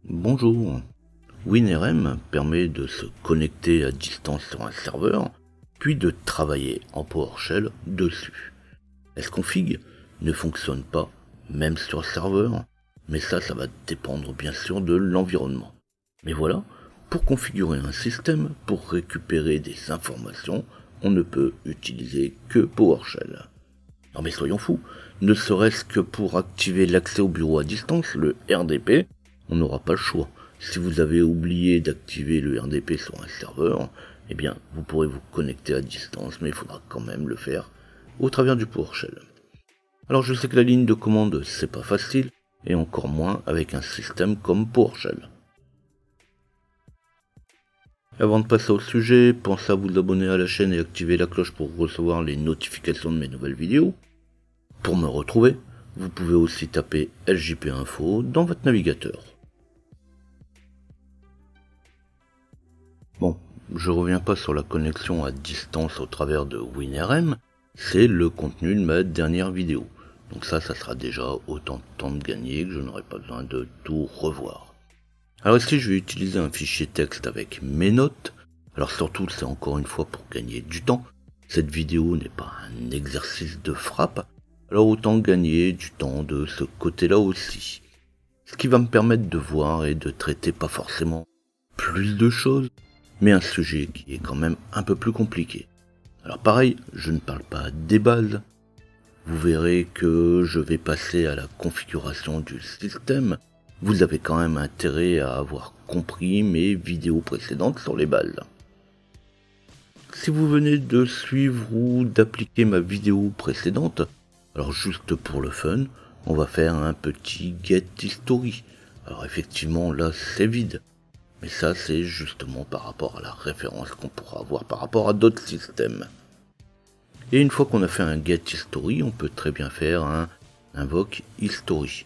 Bonjour. WinRM permet de se connecter à distance sur un serveur, puis de travailler en PowerShell dessus. S-config ne fonctionne pas, même sur le serveur, mais ça va dépendre bien sûr de l'environnement. Mais voilà, pour configurer un système, pour récupérer des informations, on ne peut utiliser que PowerShell. Non mais soyons fous, ne serait-ce que pour activer l'accès au bureau à distance, le RDP, on n'aura pas le choix. Si vous avez oublié d'activer le RDP sur un serveur, eh bien vous pourrez vous connecter à distance, mais il faudra quand même le faire au travers du PowerShell. Alors je sais que la ligne de commande c'est pas facile, et encore moins avec un système comme PowerShell. Avant de passer au sujet, pensez à vous abonner à la chaîne et activer la cloche pour recevoir les notifications de mes nouvelles vidéos. Pour me retrouver, vous pouvez aussi taper LJP Info dans votre navigateur. Bon, je reviens pas sur la connexion à distance au travers de WinRM, c'est le contenu de ma dernière vidéo. Donc ça sera déjà autant de temps de gagner que je n'aurai pas besoin de tout revoir. Alors ici je vais utiliser un fichier texte avec mes notes. Alors surtout c'est encore une fois pour gagner du temps. Cette vidéo n'est pas un exercice de frappe, alors autant gagner du temps de ce côté-là aussi. Ce qui va me permettre de voir et de traiter pas forcément plus de choses, mais un sujet qui est quand même un peu plus compliqué. Alors pareil, je ne parle pas des bases. Vous verrez que je vais passer à la configuration du système. Vous avez quand même intérêt à avoir compris mes vidéos précédentes sur les bases. Si vous venez de suivre ou d'appliquer ma vidéo précédente, alors juste pour le fun, on va faire un petit get history. Alors effectivement là c'est vide, mais ça c'est justement par rapport à la référence qu'on pourra avoir par rapport à d'autres systèmes. Et une fois qu'on a fait un get history, on peut très bien faire un invoke history,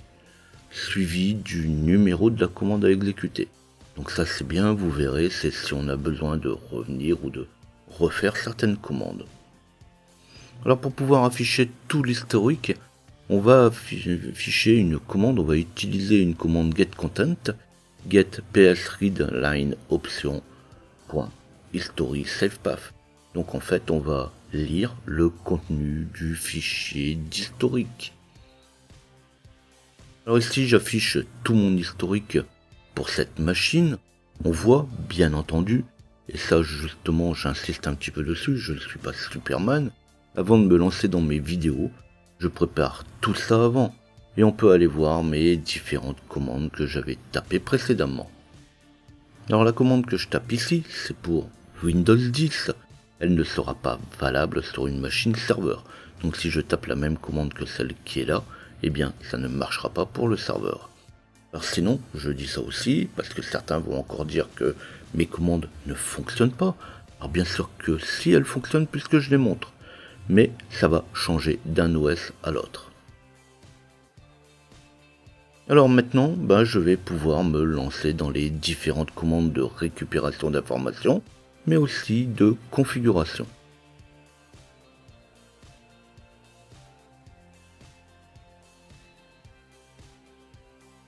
suivi du numéro de la commande à exécuter. Donc ça c'est bien, vous verrez, c'est si on a besoin de revenir ou de refaire certaines commandes. Alors pour pouvoir afficher tout l'historique, on va afficher une commande, on va utiliser une commande getContent, get psReadLine option .history savepath. Donc en fait on va lire le contenu du fichier d'historique. Alors ici j'affiche tout mon historique pour cette machine. On voit bien entendu, et ça justement j'insiste un petit peu dessus, je ne suis pas Superman. Avant de me lancer dans mes vidéos, je prépare tout ça avant. Et on peut aller voir mes différentes commandes que j'avais tapées précédemment. Alors la commande que je tape ici, c'est pour Windows 10. Elle ne sera pas valable sur une machine serveur. Donc si je tape la même commande que celle qui est là, eh bien ça ne marchera pas pour le serveur. Alors sinon, je dis ça aussi, parce que certains vont encore dire que mes commandes ne fonctionnent pas. Alors bien sûr que si elles fonctionnent puisque je les montre, mais ça va changer d'un OS à l'autre. Alors maintenant, je vais pouvoir me lancer dans les différentes commandes de récupération d'informations, mais aussi de configuration.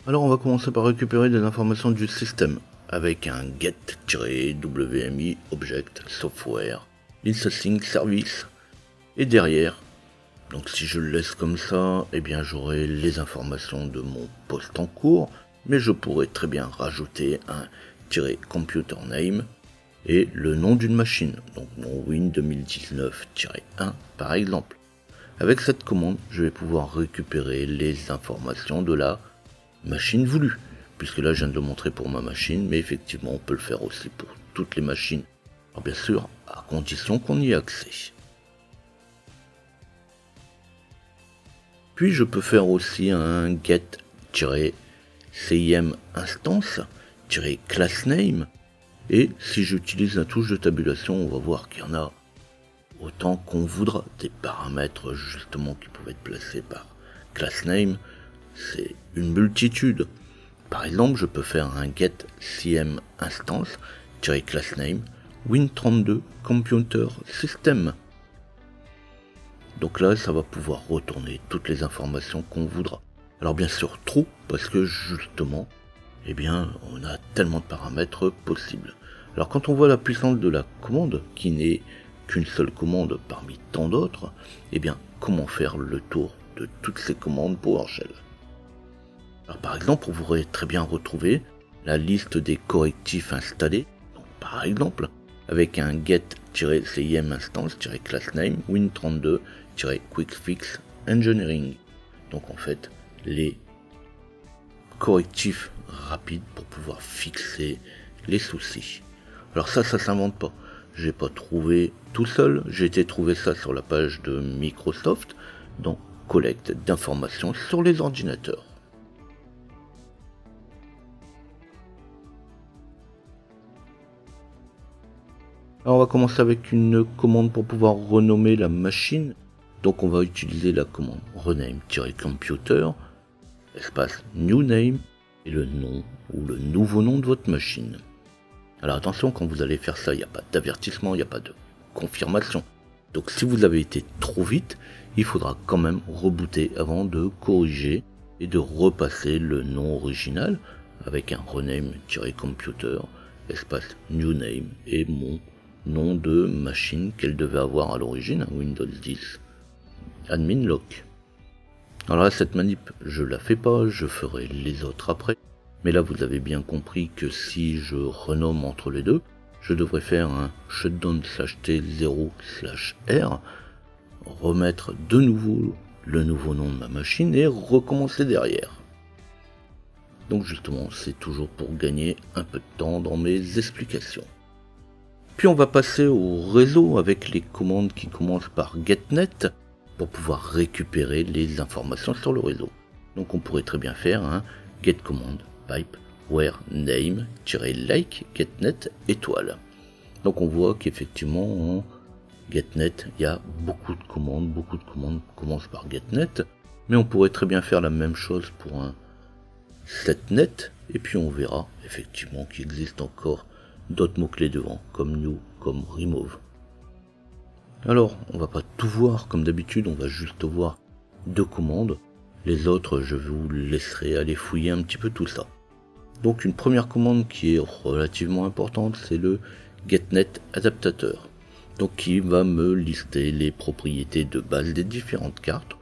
Alors on va commencer par récupérer des informations du système, avec un get-wmi object software licensing service, et derrière, donc si je le laisse comme ça, eh bien j'aurai les informations de mon poste en cours, mais je pourrais très bien rajouter un -computer name et le nom d'une machine, donc mon Win 2019-1 par exemple. Avec cette commande, je vais pouvoir récupérer les informations de la machine voulue, puisque là je viens de le montrer pour ma machine, mais effectivement on peut le faire aussi pour toutes les machines. Alors bien sûr, à condition qu'on y ait accès. Puis je peux faire aussi un get-sim instance-classname, et si j'utilise la touche de tabulation, on va voir qu'il y en a autant qu'on voudra. Des paramètres justement qui peuvent être placés par classname, c'est une multitude. Par exemple, je peux faire un get-sim instance-classname win32 computer system. Donc là, ça va pouvoir retourner toutes les informations qu'on voudra. Alors bien sûr trop, parce que justement, eh bien on a tellement de paramètres possibles. Alors quand on voit la puissance de la commande, qui n'est qu'une seule commande parmi tant d'autres, eh bien comment faire le tour de toutes ces commandes PowerShell? Alors par exemple, vous pourrez très bien retrouver la liste des correctifs installés, donc, par exemple avec un get-sim instance-classname win32-quickfix engineering. Donc en fait les correctifs rapides pour pouvoir fixer les soucis. Alors ça s'invente pas. J'ai pas trouvé tout seul, j'ai été trouver ça sur la page de Microsoft dans collecte d'informations sur les ordinateurs. Alors on va commencer avec une commande pour pouvoir renommer la machine. Donc on va utiliser la commande rename-computer, espace new name et le nom ou le nouveau nom de votre machine. Alors attention, quand vous allez faire ça, il n'y a pas d'avertissement, il n'y a pas de confirmation. Donc si vous avez été trop vite, il faudra quand même rebooter avant de corriger et de repasser le nom original avec un rename-computer, espace new name et mon nom de machine qu'elle devait avoir à l'origine, Windows 10 admin lock. Alors là, cette manip, je la fais pas, je ferai les autres après. Mais là, vous avez bien compris que si je renomme entre les deux, je devrais faire un shutdown/t0/r, remettre de nouveau le nouveau nom de ma machine et recommencer derrière. Donc justement, c'est toujours pour gagner un peu de temps dans mes explications. Puis on va passer au réseau avec les commandes qui commencent par getnet pour pouvoir récupérer les informations sur le réseau. Donc on pourrait très bien faire un get command pipe where name-like getnet étoile. Donc on voit qu'effectivement en getnet il y a beaucoup de commandes commencent par getnet, mais on pourrait très bien faire la même chose pour un setnet et puis on verra effectivement qu'il existe encore d'autres mots-clés devant, comme new, comme remove. Alors, on va pas tout voir comme d'habitude, on va juste voir deux commandes. Les autres, je vous laisserai aller fouiller un petit peu tout ça. Donc une première commande qui est relativement importante, c'est le getnet adaptateur. Donc qui va me lister les propriétés de base des différentes cartes.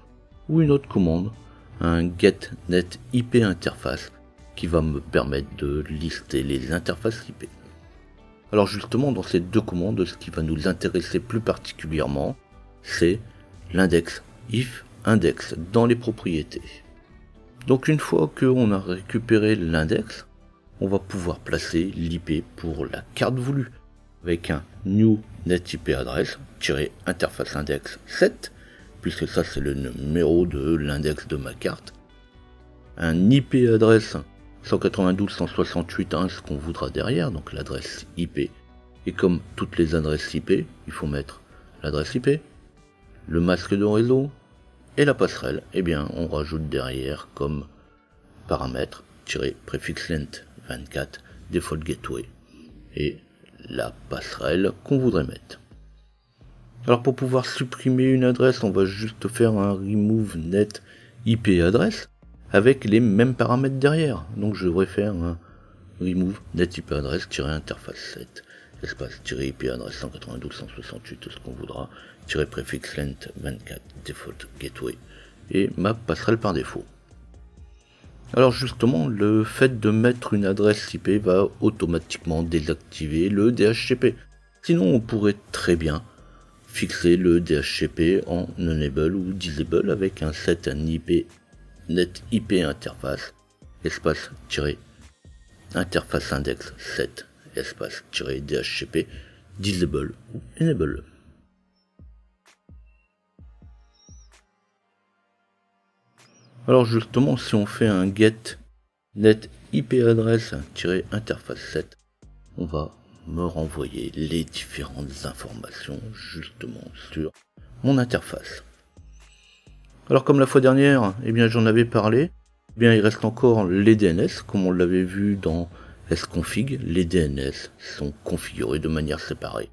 Ou une autre commande, un getnet IP interface, qui va me permettre de lister les interfaces IP. Alors justement, dans ces deux commandes, ce qui va nous intéresser plus particulièrement, c'est l'index if index dans les propriétés. Donc une fois qu'on a récupéré l'index, on va pouvoir placer l'IP pour la carte voulue avec un new net IP address interface index 7, puisque ça c'est le numéro de l'index de ma carte, un IP adresse 192.168.1, ce qu'on voudra derrière, donc l'adresse IP. Et comme toutes les adresses IP, il faut mettre l'adresse IP, le masque de réseau et la passerelle. Et bien, on rajoute derrière comme paramètre préfixe length 24 default gateway et la passerelle qu'on voudrait mettre. Alors pour pouvoir supprimer une adresse, on va juste faire un remove net IP address avec les mêmes paramètres derrière. Donc je devrais faire un remove net IP address-interface 7 espace-IP adresse 192.168, tout ce qu'on voudra, préfixe length 24 default gateway et ma passerelle par défaut. Alors justement, le fait de mettre une adresse IP va automatiquement désactiver le DHCP. Sinon on pourrait très bien fixer le DHCP en enable ou disable avec un set un IP net IP interface espace interface index 7 espace DHCP disable ou enable. Alors justement, si on fait un get net IP address interface 7, on va me renvoyer les différentes informations justement sur mon interface. Alors comme la fois dernière, eh bien j'en avais parlé, eh bien il reste encore les DNS, comme on l'avait vu dans sconfig, les DNS sont configurés de manière séparée.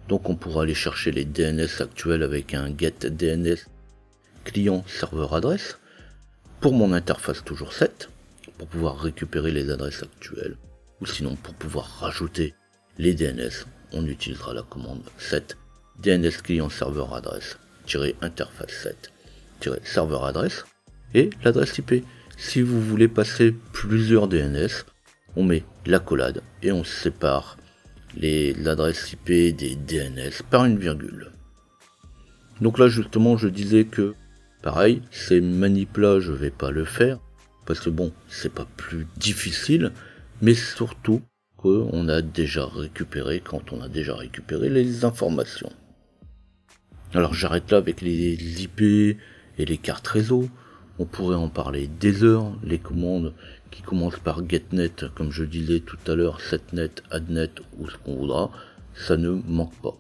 Donc on pourra aller chercher les DNS actuels avec un get DNS client serveur adresse, pour mon interface toujours 7, pour pouvoir récupérer les adresses actuelles, ou sinon pour pouvoir rajouter les DNS, on utilisera la commande set DNS client serveur adresse interface set serveur adresse et l'adresse IP. Si vous voulez passer plusieurs DNS, on met l'accolade et on sépare l'adresse IP des DNS par une virgule. Donc là justement je disais que pareil, ces manips là je vais pas le faire parce que bon c'est pas plus difficile, mais surtout qu'on a déjà récupéré les informations. Alors j'arrête là avec les IP et les cartes réseau. On pourrait en parler des heures, les commandes qui commencent par getnet, comme je disais tout à l'heure, setnet, adnet ou ce qu'on voudra, ça ne manque pas.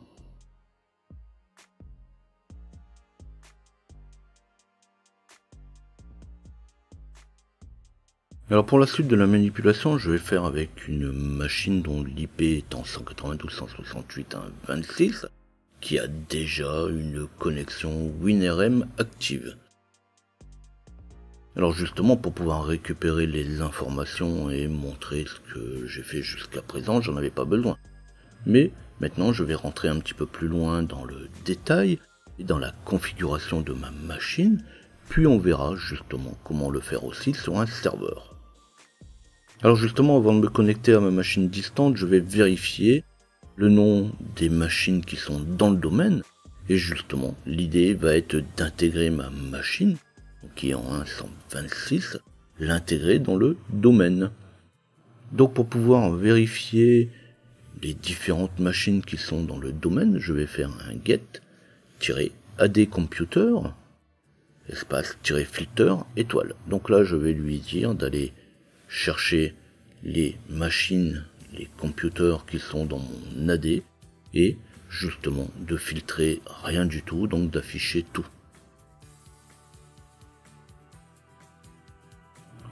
Alors pour la suite de la manipulation, je vais faire avec une machine dont l'IP est en 192.168.1.26, qui a déjà une connexion WinRM active. Alors justement, pour pouvoir récupérer les informations et montrer ce que j'ai fait jusqu'à présent, j'en avais pas besoin. Mais maintenant, je vais rentrer un petit peu plus loin dans le détail et dans la configuration de ma machine, puis on verra justement comment le faire aussi sur un serveur. Alors justement, avant de me connecter à ma machine distante, je vais vérifier le nom des machines qui sont dans le domaine. Et justement, l'idée va être d'intégrer ma machine, qui est en 1.126, l'intégrer dans le domaine. Donc pour pouvoir vérifier les différentes machines qui sont dans le domaine, je vais faire un get-addcomputer, espace-filter, étoile. Donc là, je vais lui dire d'aller chercher les machines, les computers qui sont dans mon AD et justement de filtrer rien du tout, donc d'afficher tout.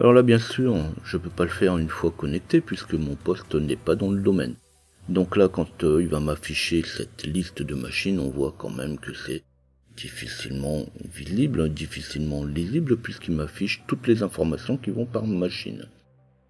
Alors là bien sûr, je peux pas le faire une fois connecté puisque mon poste n'est pas dans le domaine. Donc là quand il va m'afficher cette liste de machines, on voit quand même que c'est difficilement visible, difficilement lisible puisqu'il m'affiche toutes les informations qui vont par machine.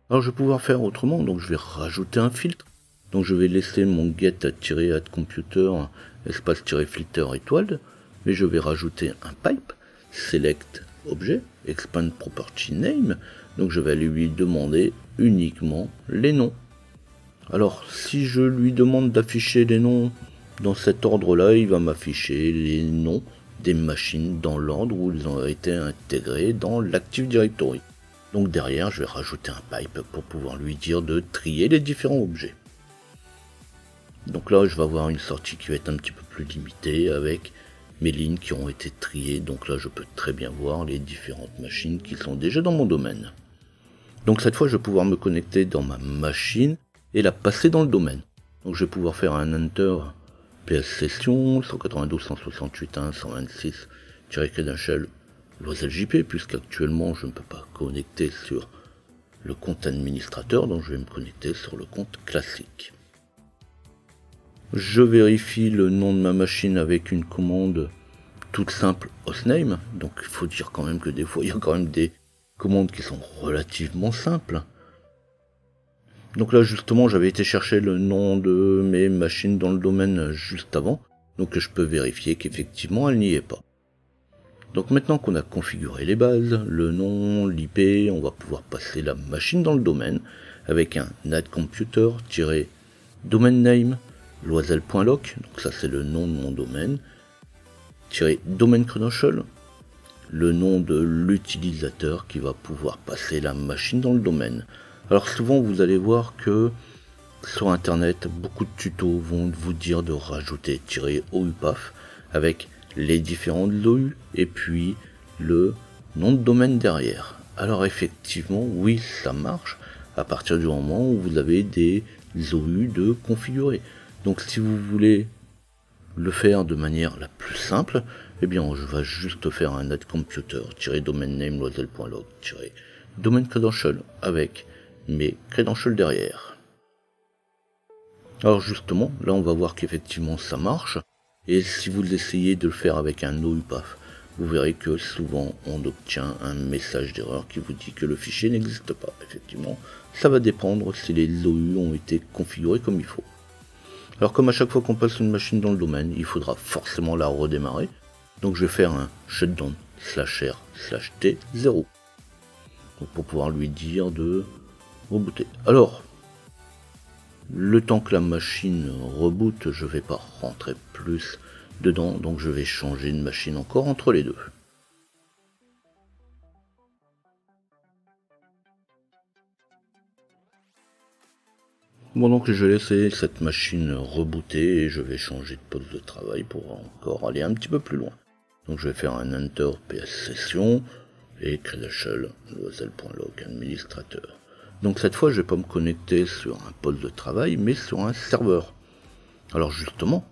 Alors je vais pouvoir faire autrement, donc je vais rajouter un filtre. Donc je vais laisser mon get-addcomputer espace-filter étoile, mais je vais rajouter un pipe, select objet, expand property name, donc je vais aller lui demander uniquement les noms. Alors si je lui demande d'afficher les noms dans cet ordre-là, il va m'afficher les noms des machines dans l'ordre où ils ont été intégrés dans l'Active Directory. Donc derrière, je vais rajouter un pipe pour pouvoir lui dire de trier les différents objets. Donc là, je vais avoir une sortie qui va être un petit peu plus limitée avec mes lignes qui ont été triées. Donc là, je peux très bien voir les différentes machines qui sont déjà dans mon domaine. Donc cette fois, je vais pouvoir me connecter dans ma machine et la passer dans le domaine. Donc je vais pouvoir faire un enter PS session 192.168.1.126-credential Loisel JP, puisqu'actuellement je ne peux pas connecter sur le compte administrateur, donc je vais me connecter sur le compte classique. Je vérifie le nom de ma machine avec une commande toute simple hostname, donc il faut dire quand même que des fois il y a quand même des commandes qui sont relativement simples. Donc là justement j'avais été chercher le nom de mes machines dans le domaine juste avant, donc je peux vérifier qu'effectivement elle n'y est pas. Donc maintenant qu'on a configuré les bases, le nom, l'IP, on va pouvoir passer la machine dans le domaine avec un addcomputer-domain name loisel.loc, donc ça c'est le nom de mon domaine, domain credential, le nom de l'utilisateur qui va pouvoir passer la machine dans le domaine. Alors souvent vous allez voir que sur internet, beaucoup de tutos vont vous dire de rajouter -oupaf avec les différentes OU et puis le nom de domaine derrière. Alors effectivement, oui, ça marche à partir du moment où vous avez des OU de configurer. Donc si vous voulez le faire de manière la plus simple, eh bien je vais juste faire un addcomputer-domain name loisel.log-domain credential avec mes credentials derrière. Alors justement, là on va voir qu'effectivement ça marche. Et si vous essayez de le faire avec un OUPAF, vous verrez que souvent on obtient un message d'erreur qui vous dit que le fichier n'existe pas. Effectivement, ça va dépendre si les OU ont été configurés comme il faut. Alors comme à chaque fois qu'on passe une machine dans le domaine, il faudra forcément la redémarrer. Donc je vais faire un shutdown /r/t 0. Donc pour pouvoir lui dire de rebooter. Alors, le temps que la machine reboot, je vais pas rentrer plus dedans, donc je vais changer de machine encore entre les deux. Bon, donc je vais laisser cette machine rebooter et je vais changer de poste de travail pour encore aller un petit peu plus loin. Donc je vais faire un enter ps session et credential loisel.log administrateur. Donc cette fois je vais pas me connecter sur un poste de travail mais sur un serveur. Alors justement,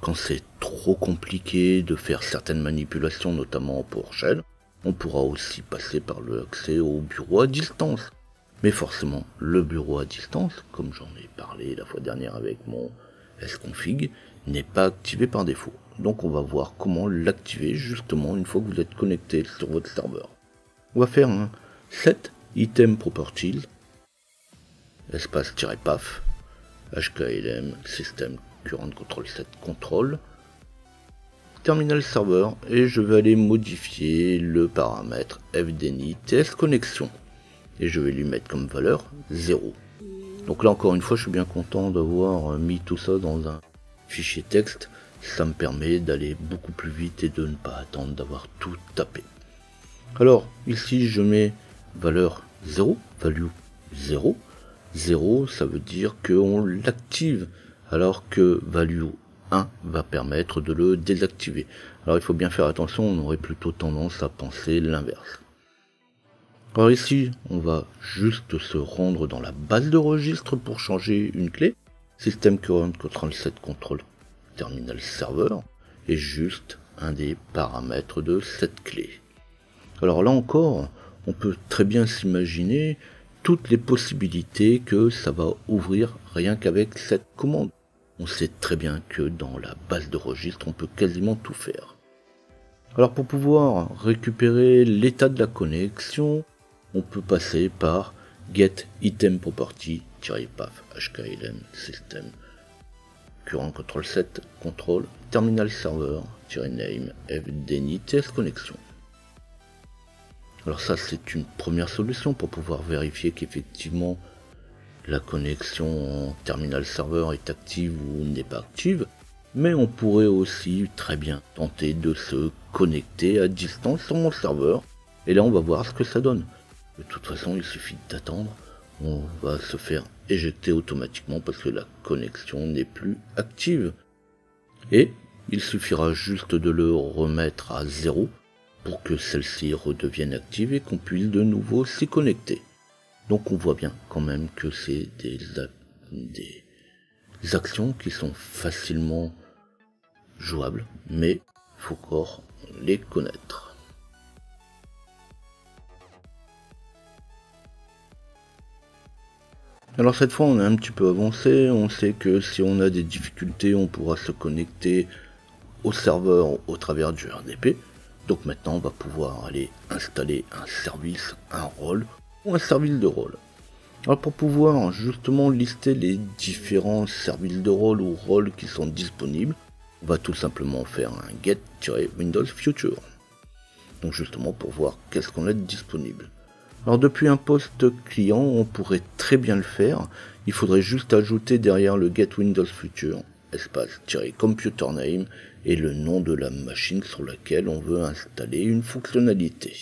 quand c'est trop compliqué de faire certaines manipulations, notamment en PowerShell, on pourra aussi passer par l'accès au bureau à distance. Mais forcément, le bureau à distance, comme j'en ai parlé la fois dernière avec mon sconfig, n'est pas activé par défaut. Donc on va voir comment l'activer justement une fois que vous êtes connecté sur votre serveur. On va faire un set item properties, espace-paf, hklm system current control set control, terminal serveur, et je vais aller modifier le paramètre fdni ts connexion. Et je vais lui mettre comme valeur 0. Donc là encore une fois je suis bien content d'avoir mis tout ça dans un fichier texte, ça me permet d'aller beaucoup plus vite et de ne pas attendre d'avoir tout tapé. Alors ici je mets valeur 0, value 0, 0 ça veut dire qu'on l'active, alors que value 1 va permettre de le désactiver. Alors il faut bien faire attention, on aurait plutôt tendance à penser l'inverse. Alors ici, on va juste se rendre dans la base de registre pour changer une clé. System current control set control terminal serveur est juste un des paramètres de cette clé. Alors là encore, on peut très bien s'imaginer toutes les possibilités que ça va ouvrir rien qu'avec cette commande. On sait très bien que dans la base de registre, on peut quasiment tout faire. Alors pour pouvoir récupérer l'état de la connexion, on peut passer par get item property-paf hklm system current control set control terminal server-name fdni ts connexion. Alors ça c'est une première solution pour pouvoir vérifier qu'effectivement la connexion en terminal serveur est active ou n'est pas active, mais on pourrait aussi très bien tenter de se connecter à distance sur mon serveur, et là on va voir ce que ça donne. De toute façon, il suffit d'attendre, on va se faire éjecter automatiquement parce que la connexion n'est plus active. Et il suffira juste de le remettre à 0 pour que celle-ci redevienne active et qu'on puisse de nouveau s'y connecter. Donc on voit bien quand même que c'est des actions qui sont facilement jouables, mais il faut encore les connaître. Alors cette fois on est un petit peu avancé, on sait que si on a des difficultés on pourra se connecter au serveur au travers du RDP. Donc maintenant on va pouvoir aller installer un service, un rôle ou un service de rôle. Alors pour pouvoir justement lister les différents services de rôle ou rôles qui sont disponibles, on va tout simplement faire un get-windows future. Donc justement pour voir qu'est-ce qu'on a de disponible. Alors depuis un poste client, on pourrait très bien le faire. Il faudrait juste ajouter derrière le get Windows Future, espace-computer name et le nom de la machine sur laquelle on veut installer une fonctionnalité.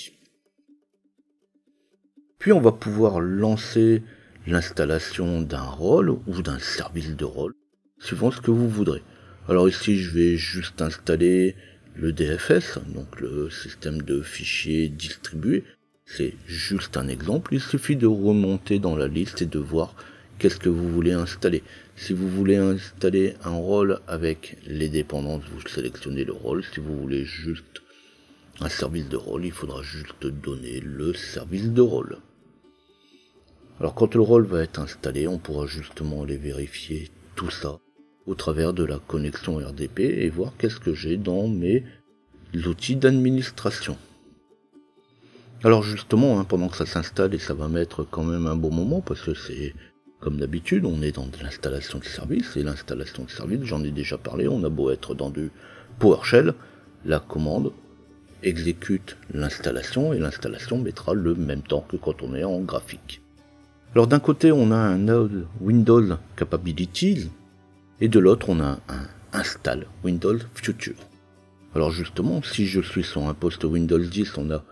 Puis on va pouvoir lancer l'installation d'un rôle ou d'un service de rôle, suivant ce que vous voudrez. Alors ici je vais juste installer le DFS, donc le système de fichiers distribués. C'est juste un exemple, il suffit de remonter dans la liste et de voir qu'est-ce que vous voulez installer. Si vous voulez installer un rôle avec les dépendances, vous sélectionnez le rôle. Si vous voulez juste un service de rôle, il faudra juste donner le service de rôle. Alors quand le rôle va être installé, on pourra justement aller vérifier tout ça au travers de la connexion RDP et voir qu'est-ce que j'ai dans mes outils d'administration. Alors justement, pendant que ça s'installe, et ça va mettre quand même un bon moment, parce que c'est comme d'habitude, on est dans de l'installation de service, et l'installation de service, j'en ai déjà parlé, on a beau être dans du PowerShell, la commande exécute l'installation, et l'installation mettra le même temps que quand on est en graphique. Alors d'un côté, on a un Node Windows Capabilities, et de l'autre, on a un Install Windows Future. Alors justement, si je suis sur un poste Windows 10, on a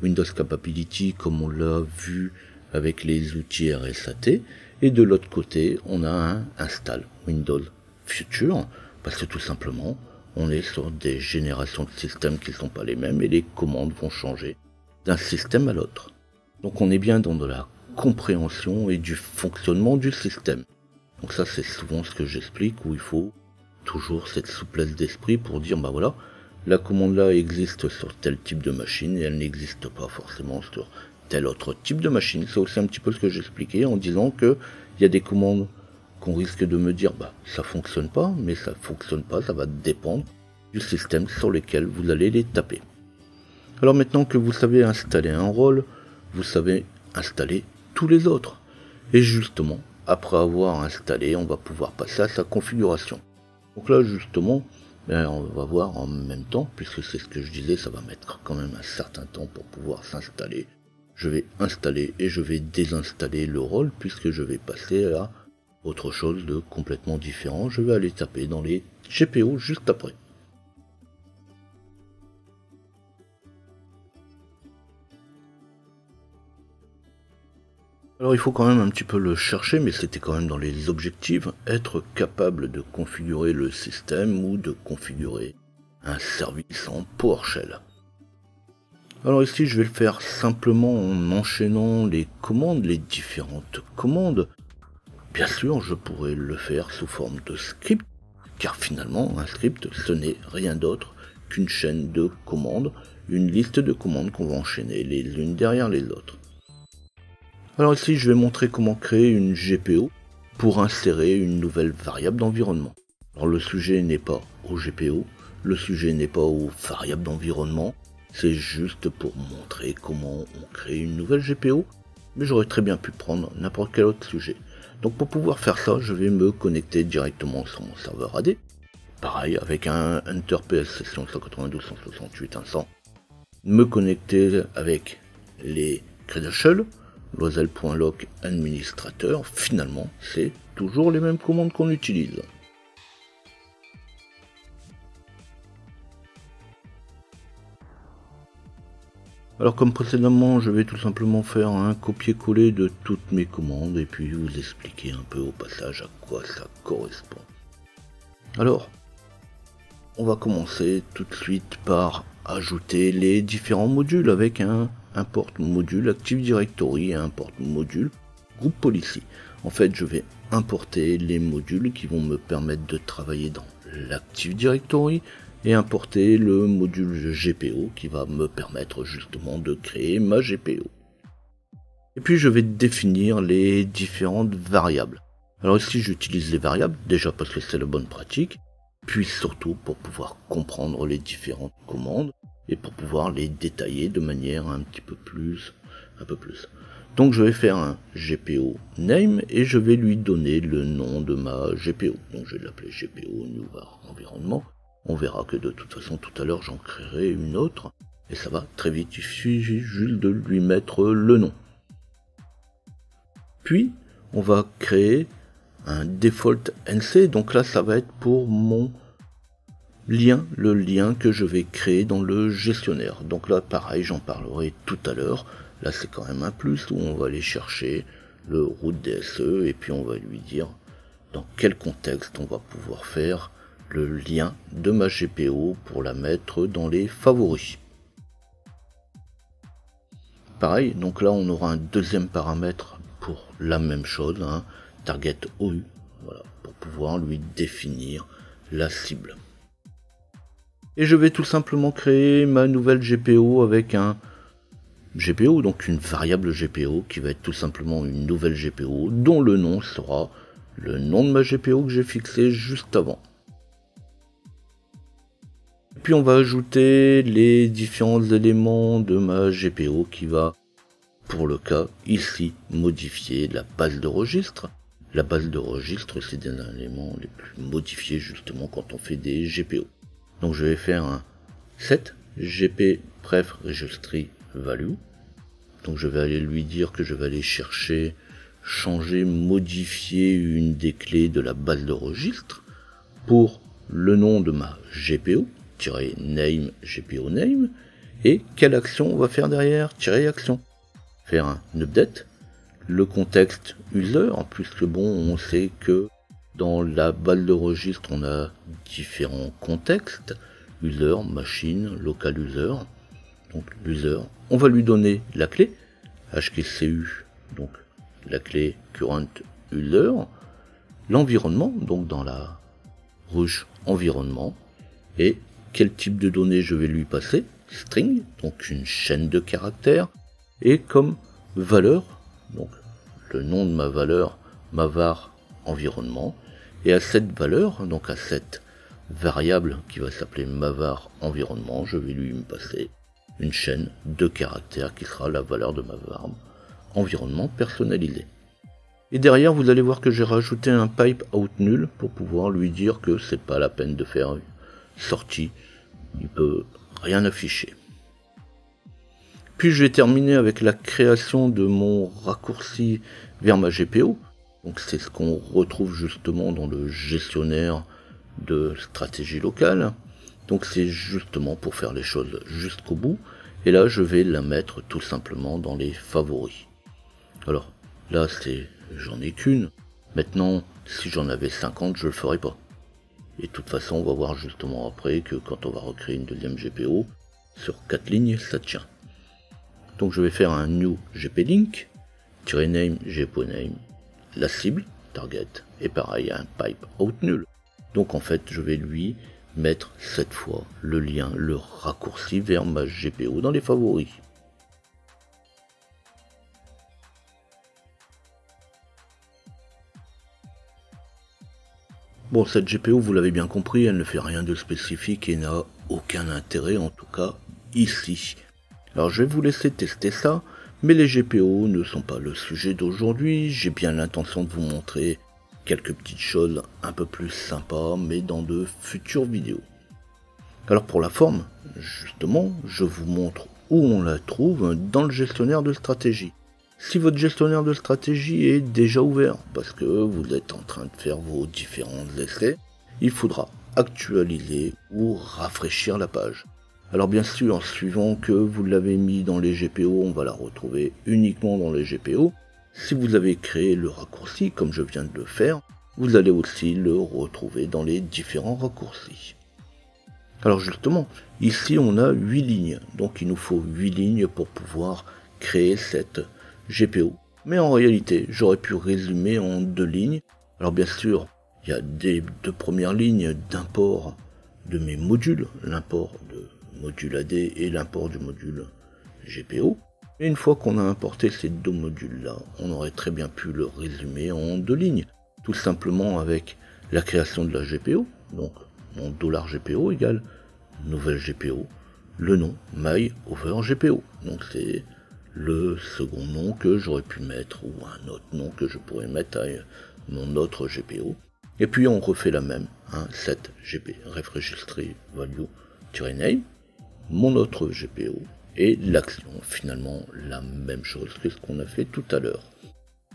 Windows Capability comme on l'a vu avec les outils RSAT, et de l'autre côté, on a un Install Windows Future, parce que tout simplement, on est sur des générations de systèmes qui ne sont pas les mêmes, et les commandes vont changer d'un système à l'autre. Donc on est bien dans de la compréhension et du fonctionnement du système. Donc ça, c'est souvent ce que j'explique, où il faut toujours cette souplesse d'esprit pour dire, bah voilà, la commande là existe sur tel type de machine et elle n'existe pas forcément sur tel autre type de machine. C'est aussi un petit peu ce que j'expliquais en disant que il y a des commandes qu'on risque de me dire, bah ça fonctionne pas, mais ça fonctionne pas, ça va dépendre du système sur lequel vous allez les taper. Alors maintenant que vous savez installer un rôle, vous savez installer tous les autres. Et justement, après avoir installé, on va pouvoir passer à sa configuration. Donc là justement, on va voir en même temps, puisque c'est ce que je disais, ça va mettre quand même un certain temps pour pouvoir s'installer. Je vais installer et je vais désinstaller le rôle, puisque je vais passer à autre chose de complètement différent. Je vais aller taper dans les GPO juste après. Alors il faut quand même un petit peu le chercher, mais c'était quand même dans les objectifs, être capable de configurer le système ou de configurer un service en PowerShell. Alors ici je vais le faire simplement en enchaînant les commandes, les différentes commandes. Bien sûr je pourrais le faire sous forme de script, car finalement un script ce n'est rien d'autre qu'une chaîne de commandes, une liste de commandes qu'on va enchaîner les unes derrière les autres. Alors ici, je vais montrer comment créer une GPO pour insérer une nouvelle variable d'environnement. Alors le sujet n'est pas au GPO, le sujet n'est pas aux variables d'environnement, c'est juste pour montrer comment on crée une nouvelle GPO, mais j'aurais très bien pu prendre n'importe quel autre sujet. Donc pour pouvoir faire ça, je vais me connecter directement sur mon serveur AD, pareil avec un Enter PS session 192.168.100, me connecter avec les credentials, loisel.loc administrateur, finalement, c'est toujours les mêmes commandes qu'on utilise. Alors comme précédemment, je vais tout simplement faire un copier-coller de toutes mes commandes et puis vous expliquer un peu au passage à quoi ça correspond. Alors, on va commencer tout de suite par ajouter les différents modules avec un import module Active Directory et import module Group Policy. En fait, je vais importer les modules qui vont me permettre de travailler dans l'Active Directory et importer le module GPO qui va me permettre justement de créer ma GPO. Et puis je vais définir les différentes variables. Alors ici j'utilise les variables, déjà parce que c'est la bonne pratique, puis surtout pour pouvoir comprendre les différentes commandes et pour pouvoir les détailler de manière un peu plus. Donc je vais faire un GPO name et je vais lui donner le nom de ma GPO. Donc je vais l'appeler GPO New Var Environnement. On verra que de toute façon tout à l'heure j'en créerai une autre et ça va très vite, il suffit juste de lui mettre le nom. Puis on va créer un default NC, donc là ça va être pour mon lien, le lien que je vais créer dans le gestionnaire. Donc là pareil, j'en parlerai tout à l'heure. Là c'est quand même un plus où on va aller chercher le root DSE et puis on va lui dire dans quel contexte on va pouvoir faire le lien de ma GPO pour la mettre dans les favoris. Pareil, donc là on aura un deuxième paramètre pour la même chose, target OU, voilà, pour pouvoir lui définir la cible. Et je vais tout simplement créer ma nouvelle GPO avec un GPO, donc une variable GPO qui va être tout simplement une nouvelle GPO dont le nom sera le nom de ma GPO que j'ai fixé juste avant. Et puis on va ajouter les différents éléments de ma GPO qui va, pour le cas ici, modifier la base de registre. La base de registre, c'est des éléments les plus modifiés justement quand on fait des GPO. Donc je vais faire un set gp pref registry value. Donc je vais aller lui dire que je vais aller chercher, changer, modifier une des clés de la base de registre pour le nom de ma GPO, -name GPO name, et quelle action on va faire derrière, -action. Faire un update, le contexte user, puisque bon, on sait que dans la base de registre, on a différents contextes, user, machine, local user. Donc l'user, on va lui donner la clé, HKCU, donc la clé current user, l'environnement, donc dans la ruche environnement, et quel type de données je vais lui passer, string, donc une chaîne de caractères, et comme valeur, donc le nom de ma valeur, ma var environnement, et à cette valeur, donc à cette variable qui va s'appeler ma var environnement, je vais lui passer une chaîne de caractères qui sera la valeur de ma var environnement personnalisé. Et derrière, vous allez voir que j'ai rajouté un pipe out nul pour pouvoir lui dire que c'est pas la peine de faire une sortie, il peut rien afficher. Puis je vais terminer avec la création de mon raccourci vers ma GPO. Donc c'est ce qu'on retrouve justement dans le gestionnaire de stratégie locale. Donc c'est justement pour faire les choses jusqu'au bout. Et là je vais la mettre tout simplement dans les favoris. Alors là j'en ai qu'une. Maintenant si j'en avais 50 je le ferais pas. Et de toute façon on va voir justement après que quand on va recréer une deuxième GPO, sur 4 lignes ça tient. Donc je vais faire un new gplink, -name GPO name, la cible, target, et pareil un pipe out nul. Donc en fait je vais lui mettre cette fois le lien, le raccourci vers ma GPO dans les favoris. Bon, cette GPO, vous l'avez bien compris, elle ne fait rien de spécifique et n'a aucun intérêt, en tout cas ici. Alors je vais vous laisser tester ça, mais les GPO ne sont pas le sujet d'aujourd'hui, j'ai bien l'intention de vous montrer quelques petites choses un peu plus sympas, mais dans de futures vidéos. Alors pour la forme, justement, je vous montre où on la trouve dans le gestionnaire de stratégie. Si votre gestionnaire de stratégie est déjà ouvert, parce que vous êtes en train de faire vos différents essais, il faudra actualiser ou rafraîchir la page. Alors bien sûr, suivant que vous l'avez mis dans les GPO, on va la retrouver uniquement dans les GPO. Si vous avez créé le raccourci, comme je viens de le faire, vous allez aussi le retrouver dans les différents raccourcis. Alors justement, ici on a 8 lignes, donc il nous faut 8 lignes pour pouvoir créer cette GPO. Mais en réalité, j'aurais pu résumer en 2 lignes. Alors bien sûr, il y a des 2 premières lignes d'import de mes modules, l'import de module AD et l'import du module GPO. Et une fois qu'on a importé ces 2 modules-là, on aurait très bien pu le résumer en 2 lignes. Tout simplement avec la création de la GPO, donc mon $GPO égale nouvelle GPO, le nom my over GPO. Donc c'est le second nom que j'aurais pu mettre, ou un autre nom que je pourrais mettre à mon autre GPO. Et puis on refait la même, set gp ref registry value-name, mon autre GPO, et l'action, finalement la même chose que ce qu'on a fait tout à l'heure.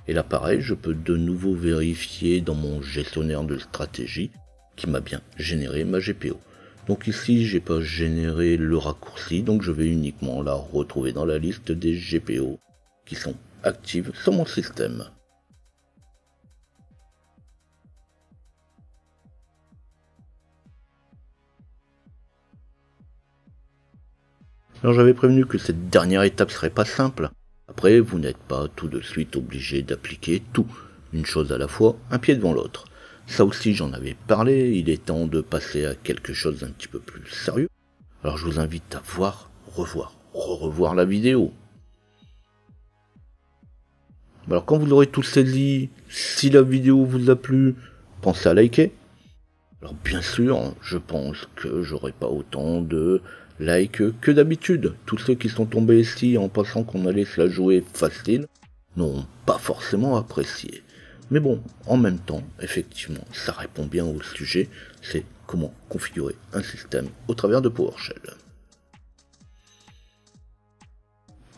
Et là pareil, je peux de nouveau vérifier dans mon gestionnaire de stratégie qui m'a bien généré ma GPO. Donc ici j'ai pas généré le raccourci, donc je vais uniquement la retrouver dans la liste des GPO qui sont actives sur mon système. Alors j'avais prévenu que cette dernière étape serait pas simple. Après, vous n'êtes pas tout de suite obligé d'appliquer tout, une chose à la fois, un pied devant l'autre. Ça aussi j'en avais parlé, il est temps de passer à quelque chose d'un petit peu plus sérieux. Alors je vous invite à voir, revoir la vidéo. Alors quand vous l'aurez tout saisi, si la vidéo vous a plu, pensez à liker. Alors bien sûr, je pense que j'aurai pas autant de likes que d'habitude. Tous ceux qui sont tombés ici en pensant qu'on allait se la jouer facile n'ont pas forcément apprécié. Mais bon, en même temps, effectivement, ça répond bien au sujet, c'est comment configurer un système au travers de PowerShell.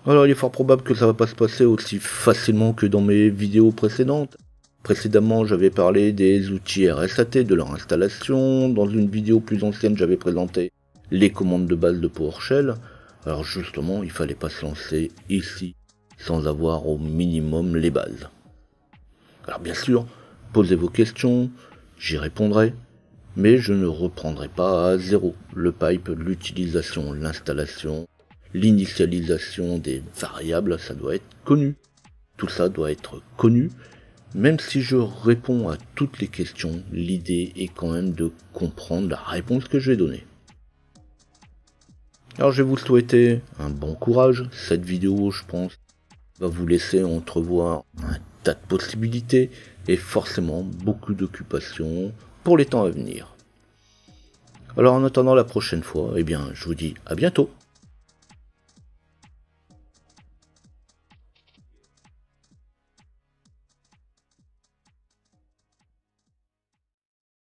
Alors il est fort probable que ça va pas se passer aussi facilement que dans mes vidéos précédentes. Précédemment, j'avais parlé des outils RSAT, de leur installation. Dans une vidéo plus ancienne, j'avais présenté les commandes de base de PowerShell. Alors justement, il fallait pas se lancer ici sans avoir au minimum les bases. Alors bien sûr, posez vos questions, j'y répondrai, mais je ne reprendrai pas à zéro le pipe, l'utilisation, l'installation, l'initialisation des variables, ça doit être connu. Tout ça doit être connu. Même si je réponds à toutes les questions, l'idée est quand même de comprendre la réponse que je vais donner. Alors je vais vous souhaiter un bon courage. Cette vidéo, je pense, va vous laisser entrevoir un tas de possibilités et forcément beaucoup d'occupations pour les temps à venir. Alors en attendant la prochaine fois, je vous dis à bientôt.